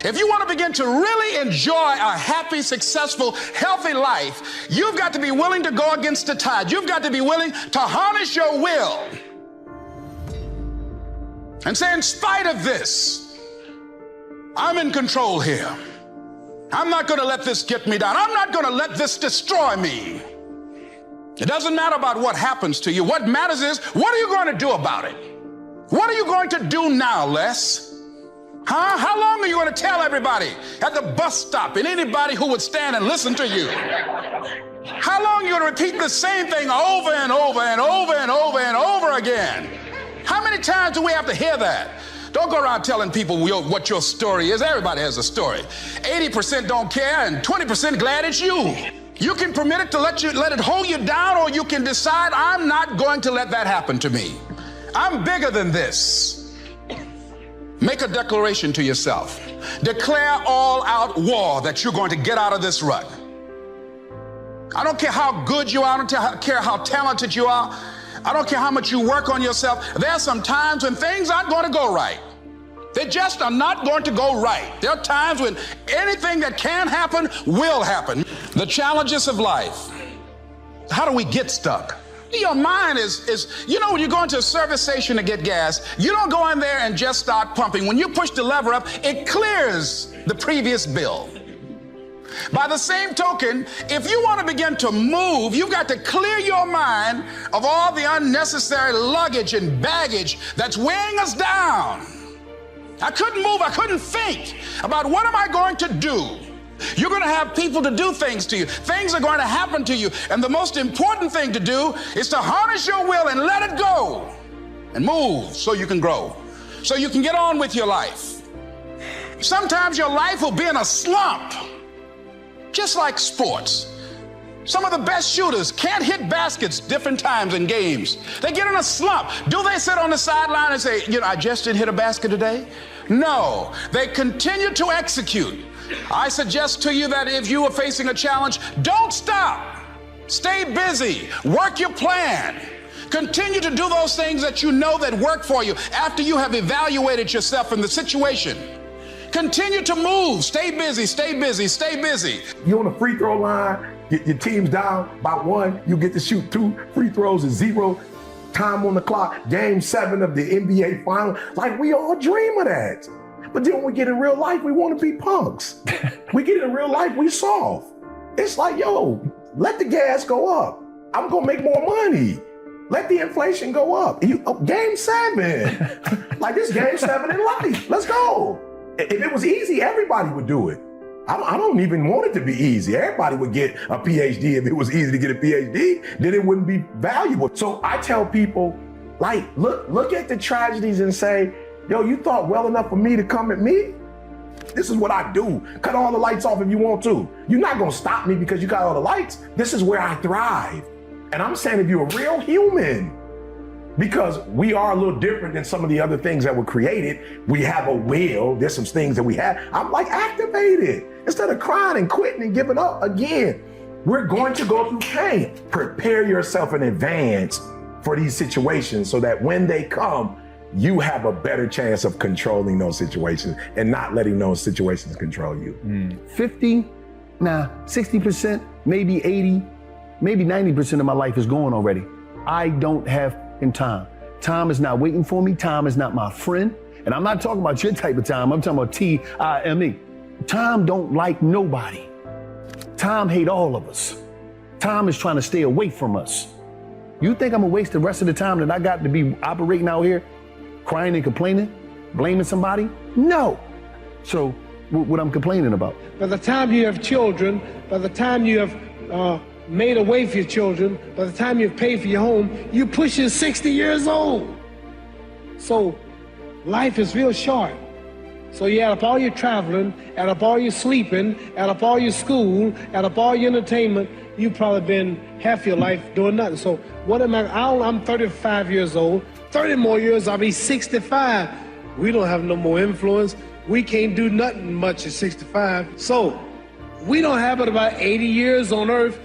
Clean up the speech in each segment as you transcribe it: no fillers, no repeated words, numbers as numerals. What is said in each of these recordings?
If you want to begin to really enjoy a happy, successful, healthy life, you've got to be willing to go against the tide. You've got to be willing to harness your will and say, in spite of this, I'm in control here. I'm not going to let this get me down. I'm not going to let this destroy me. It doesn't matter about what happens to you. What matters is, what are you going to do about it? What are you going to do now, Les? Huh? How long are you going to tell everybody at the bus stop and anybody who would stand and listen to you? How long are you going to repeat the same thing over and over and over and over and over again? How many times do we have to hear that? Don't go around telling people what your story is. Everybody has a story. 80% don't care and 20% glad it's you. You can permit it to let it hold you down, or you can decide, I'm not going to let that happen to me. I'm bigger than this. Make a declaration to yourself. Declare all-out war that you're going to get out of this rut. I don't care how good you are. I don't care how talented you are. I don't care how much you work on yourself. There are some times when things aren't going to go right. They just are not going to go right. There are times when anything that can happen will happen. The challenges of life. How do we get stuck? Your mind is, you know, when you go into a service station to get gas, you don't go in there and just start pumping. When you push the lever up, it clears the previous bill. By the same token, if you want to begin to move, you've got to clear your mind of all the unnecessary luggage and baggage that's weighing us down. I couldn't move, I couldn't think about what am I going to do. You're going to have people to do things to you. Things are going to happen to you. And the most important thing to do is to harness your will and let it go and move so you can grow, so you can get on with your life. Sometimes your life will be in a slump, just like sports. Some of the best shooters can't hit baskets different times in games. They get in a slump. Do they sit on the sideline and say, you know, I just didn't hit a basket today? No, they continue to execute. I suggest to you that if you are facing a challenge, don't stop. Stay busy. Work your plan. Continue to do those things that you know that work for you after you have evaluated yourself in the situation. Continue to move. Stay busy, stay busy, stay busy. You're on the free throw line, your team's down by 1, you get to shoot 2 free throws at 0. Time on the clock, game 7 of the NBA final. Like, we all dream of that. But then when we get in real life, we want to be punks. We get in real life, we soft. It's like, yo, let the gas go up. I'm going to make more money. Let the inflation go up. Game 7. Like, this game 7 in life. Let's go. If it was easy, everybody would do it. I don't even want it to be easy. Everybody would get a PhD. If it was easy to get a PhD, then it wouldn't be valuable. So I tell people, like, look at the tragedies and say, yo, you thought well enough for me to come at me? This is what I do. Cut all the lights off if you want to. You're not gonna stop me because you got all the lights. This is where I thrive. And I'm saying, if you're a real human, because we are a little different than some of the other things that were created. We have a will. There's some things that we have. I'm like, activate it. Instead of crying and quitting and giving up again. We're going to go through pain. Prepare yourself in advance for these situations so that when they come, you have a better chance of controlling those situations and not letting those situations control you. 60%, maybe 80, maybe 90% of my life is gone already. I don't have time. Time is not waiting for me. Time is not my friend. And I'm not talking about your type of time. I'm talking about T-I-M-E. Time don't like nobody. Time hate all of us. Time is trying to stay away from us. You think I'm gonna waste the rest of the time that I got to be operating out here, crying and complaining, blaming somebody? No. So what I'm complaining about? By the time you have children, by the time you have made a way for your children, by the time you've paid for your home, you're pushing 60 years old. So life is real short. So you add up all your traveling, add up all your sleeping, add up all your school, add up all your entertainment, you've probably been half your life doing nothing. So what am I'm 35 years old, 30 more years, I'll be 65. We don't have no more influence. We can't do nothing much at 65. So we don't have but about 80 years on earth.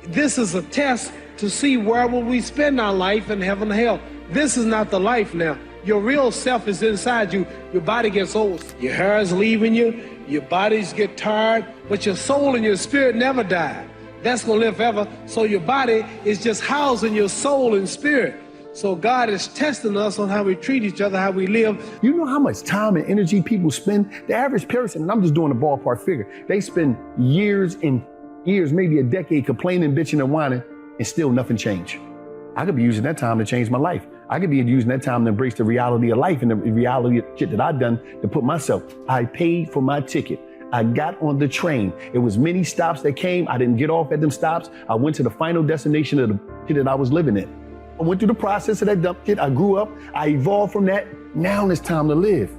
This is a test to see where will we spend our life in heaven and hell. This is not the life now. Your real self is inside you. Your body gets old. Your hair is leaving you. Your bodies get tired. But your soul and your spirit never die. That's going to live forever. So your body is just housing your soul and spirit. So God is testing us on how we treat each other, how we live. You know how much time and energy people spend? The average person, and I'm just doing a ballpark figure, they spend years and years, maybe a decade, complaining, bitching, and whining, and still nothing changed. I could be using that time to change my life. I could be using that time to embrace the reality of life and the reality of shit that I've done to put myself. I paid for my ticket. I got on the train. It was many stops that came. I didn't get off at them stops. I went to the final destination of the shit that I was living in. I went through the process of that dumb shit. I grew up. I evolved from that. Now it's time to live.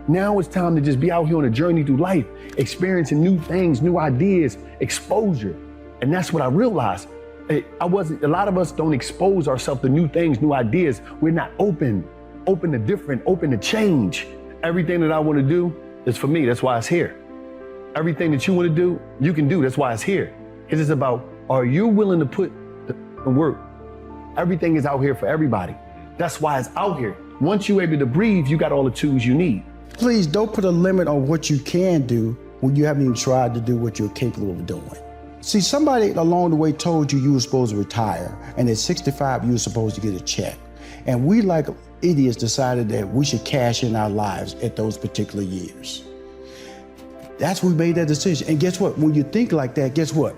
Now it's time to just be out here on a journey through life, experiencing new things, new ideas, exposure. And that's what I realized. A lot of us don't expose ourselves to new things, new ideas. We're not open to different, open to change. Everything that I want to do is for me. That's why it's here. Everything that you want to do, you can do. That's why it's here. It's just about, are you willing to put the work? Everything is out here for everybody. That's why it's out here. Once you're able to breathe, you got all the tools you need. Please don't put a limit on what you can do when you haven't even tried to do what you're capable of doing. See, somebody along the way told you were supposed to retire, and at 65, you were supposed to get a check. And we, like idiots, decided that we should cash in our lives at those particular years. That's when we made that decision. And guess what? When you think like that, guess what?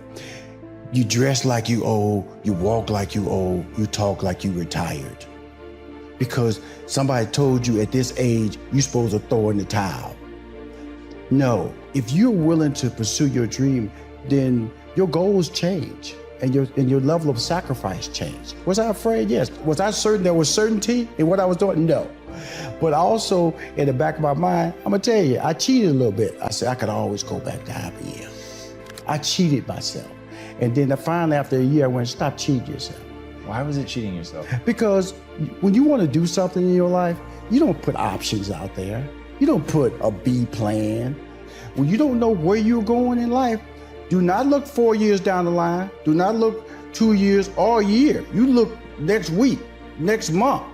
You dress like you old, you walk like you old, you talk like you retired. Because somebody told you at this age, you're supposed to throw in the towel. No, if you're willing to pursue your dream, then your goals change and your level of sacrifice change. Was I afraid? Yes. Was I certain there was certainty in what I was doing? No. But also in the back of my mind, I'm gonna tell you, I cheated a little bit. I said I could always go back to happy. I cheated myself. And then finally after a year, I went, stop cheating yourself. Why was it cheating yourself? Because when you want to do something in your life, you don't put options out there. You don't put a B plan. When you don't know where you're going in life, do not look 4 years down the line. Do not look 2 years or a year. You look next week, next month.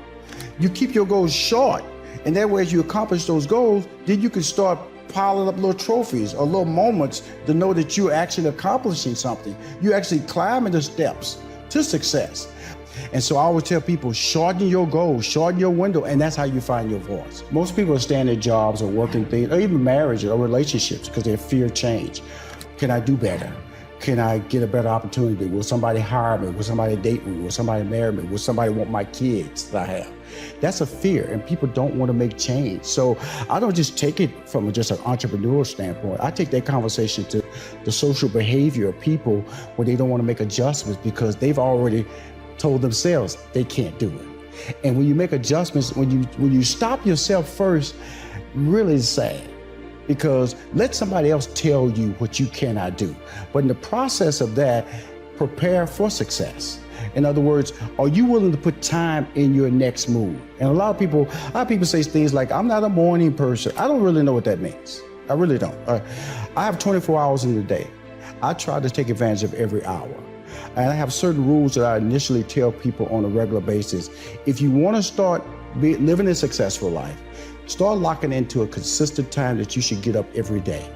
You keep your goals short. And that way, as you accomplish those goals, then you can start piling up little trophies or little moments to know that you're actually accomplishing something. You're actually climbing the steps to success. And so I always tell people, shorten your goals, shorten your window, and that's how you find your voice. Most people are staying at jobs or working things, or even marriage or relationships, because they fear change. Can I do better? Can I get a better opportunity? Will somebody hire me? Will somebody date me? Will somebody marry me? Will somebody want my kids that I have? That's a fear, and people don't want to make change. So I don't just take it from just an entrepreneurial standpoint. I take that conversation to the social behavior of people when they don't want to make adjustments because they've already told themselves they can't do it. And when you make adjustments, when you stop yourself first, really is sad. Because let somebody else tell you what you cannot do. But in the process of that, prepare for success. In other words, are you willing to put time in your next move? And a lot of people say things like, I'm not a morning person. I don't really know what that means. I really don't. I have 24 hours in the day. I try to take advantage of every hour. And I have certain rules that I initially tell people on a regular basis. If you want to start living a successful life, start locking into a consistent time that you should get up every day.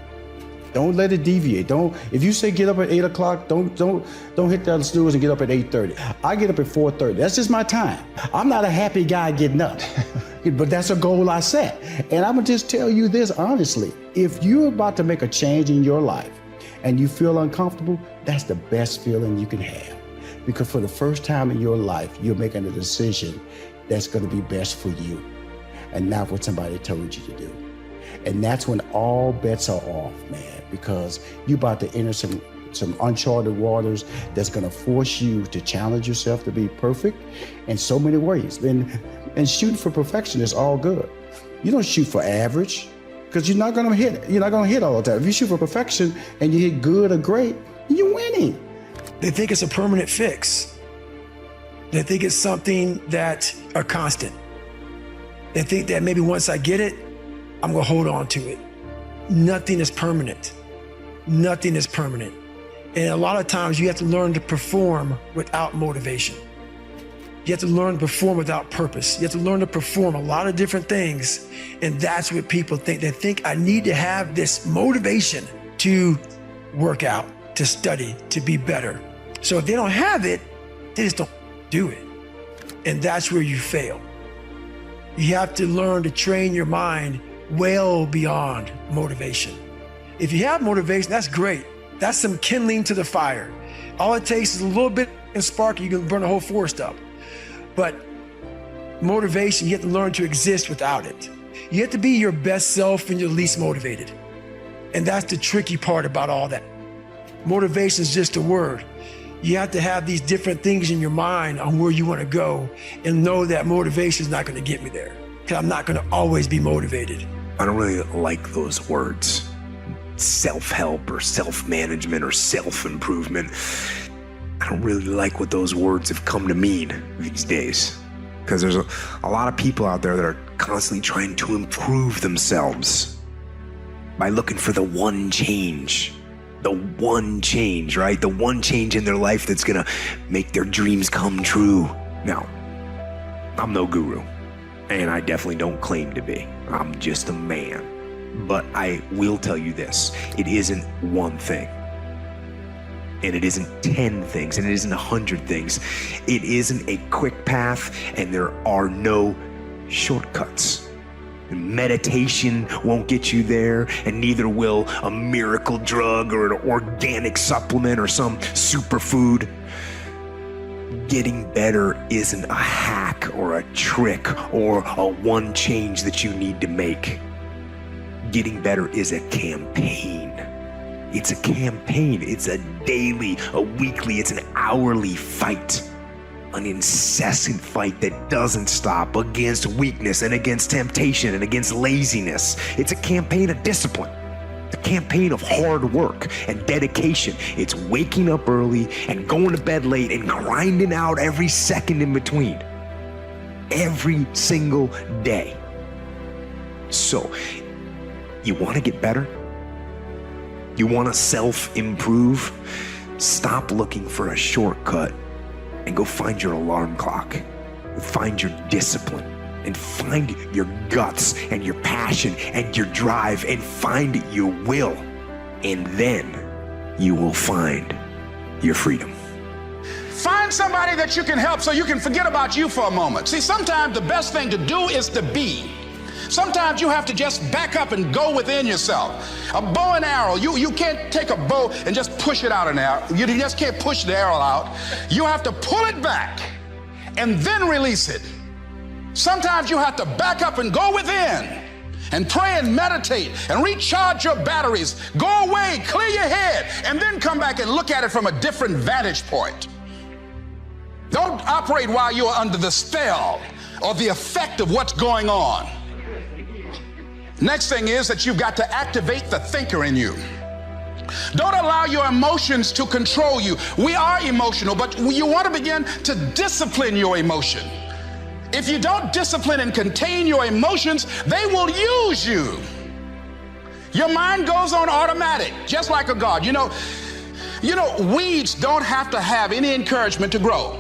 Don't let it deviate. If you say get up at 8 o'clock, don't hit the snooze and get up at 8:30. I get up at 4:30. That's just my time. I'm not a happy guy getting up, but that's a goal I set. And I'm gonna just tell you this honestly. If you're about to make a change in your life and you feel uncomfortable, that's the best feeling you can have. Because for the first time in your life, you're making a decision that's gonna be best for you and not what somebody told you to do. And that's when all bets are off, man, because you're about to enter some uncharted waters that's gonna force you to challenge yourself to be perfect in so many ways. And shooting for perfection is all good. You don't shoot for average, because you're not gonna hit all the time. If you shoot for perfection and you hit good or great, you're winning. They think it's a permanent fix. They think it's something that are constant. They think that maybe once I get it, I'm gonna hold on to it. Nothing is permanent. Nothing is permanent. And a lot of times you have to learn to perform without motivation. You have to learn to perform without purpose. You have to learn to perform a lot of different things. And that's what people think. They think I need to have this motivation to work out, to study, to be better. So if they don't have it, they just don't do it. And that's where you fail. You have to learn to train your mind well beyond motivation. If you have motivation, that's great. That's some kindling to the fire. All it takes is a little bit of spark, you can burn a whole forest up. But motivation, you have to learn to exist without it. You have to be your best self when you're least motivated. And that's the tricky part about all that. Motivation is just a word. You have to have these different things in your mind on where you want to go and know that motivation is not going to get me there, because I'm not going to always be motivated. I don't really like those words. Self-help or self-management or self-improvement. I don't really like what those words have come to mean these days, because there's a lot of people out there that are constantly trying to improve themselves by looking for the one change. The one change, right? The one change in their life that's gonna make their dreams come true. Now, I'm no guru, and I definitely don't claim to be. I'm just a man. But I will tell you this, it isn't one thing. And it isn't 10 things, and it isn't 100 things. It isn't a quick path, and there are no shortcuts. Meditation won't get you there, and neither will a miracle drug or an organic supplement or some superfood. Getting better isn't a hack or a trick or a one change that you need to make. Getting better is a campaign. It's a campaign. It's a daily, a weekly, it's an hourly fight. An incessant fight that doesn't stop against weakness and against temptation and against laziness. It's a campaign of discipline. It's a campaign of hard work and dedication. It's waking up early and going to bed late and grinding out every second in between. Every single day. So, you want to get better? You want to self-improve? Stop looking for a shortcut and go find your alarm clock, find your discipline, and find your guts and your passion and your drive, and find your will. And then you will find your freedom. Find somebody that you can help so you can forget about you for a moment. See, sometimes the best thing to do is to be. Sometimes you have to just back up and go within yourself. A bow and arrow, you can't take a bow and just push it out an arrow. You just can't push the arrow out. You have to pull it back and then release it. Sometimes you have to back up and go within and pray and meditate and recharge your batteries. Go away, clear your head, and then come back and look at it from a different vantage point. Don't operate while you're under the spell or the effect of what's going on. Next thing is that you've got to activate the thinker in you. Don't allow your emotions to control you. We are emotional, but you want to begin to discipline your emotion. If you don't discipline and contain your emotions, they will use you. Your mind goes on automatic, just like a garden. You know, weeds don't have to have any encouragement to grow.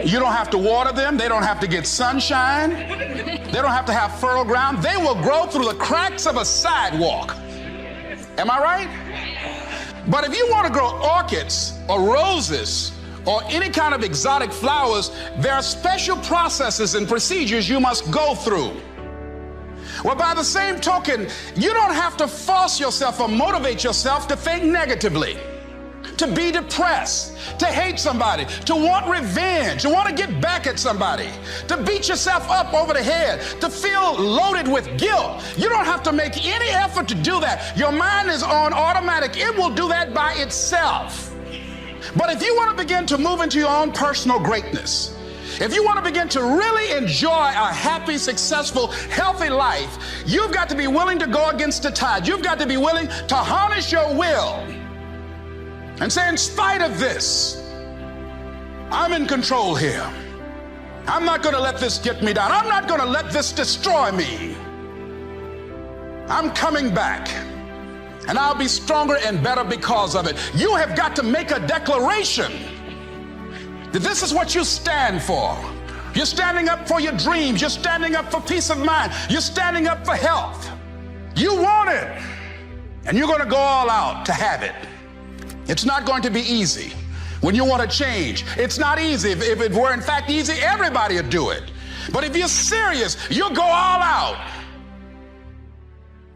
You don't have to water them. They don't have to get sunshine. They don't have to have fertile ground. They will grow through the cracks of a sidewalk. Am I right? But if you want to grow orchids or roses or any kind of exotic flowers, there are special processes and procedures you must go through. Well, by the same token, you don't have to force yourself or motivate yourself to think negatively, to be depressed, to hate somebody, to want revenge, to want to get back at somebody, to beat yourself up over the head, to feel loaded with guilt. You don't have to make any effort to do that. Your mind is on automatic. It will do that by itself. But if you want to begin to move into your own personal greatness, if you want to begin to really enjoy a happy, successful, healthy life, you've got to be willing to go against the tide. You've got to be willing to harness your will and say, in spite of this, I'm in control here. I'm not going to let this get me down. I'm not going to let this destroy me. I'm coming back, and I'll be stronger and better because of it. You have got to make a declaration that this is what you stand for. You're standing up for your dreams. You're standing up for peace of mind. You're standing up for health. You want it, and you're going to go all out to have it. It's not going to be easy. When you want to change, it's not easy. If it were in fact easy, everybody would do it. But if you're serious, you'll go all out.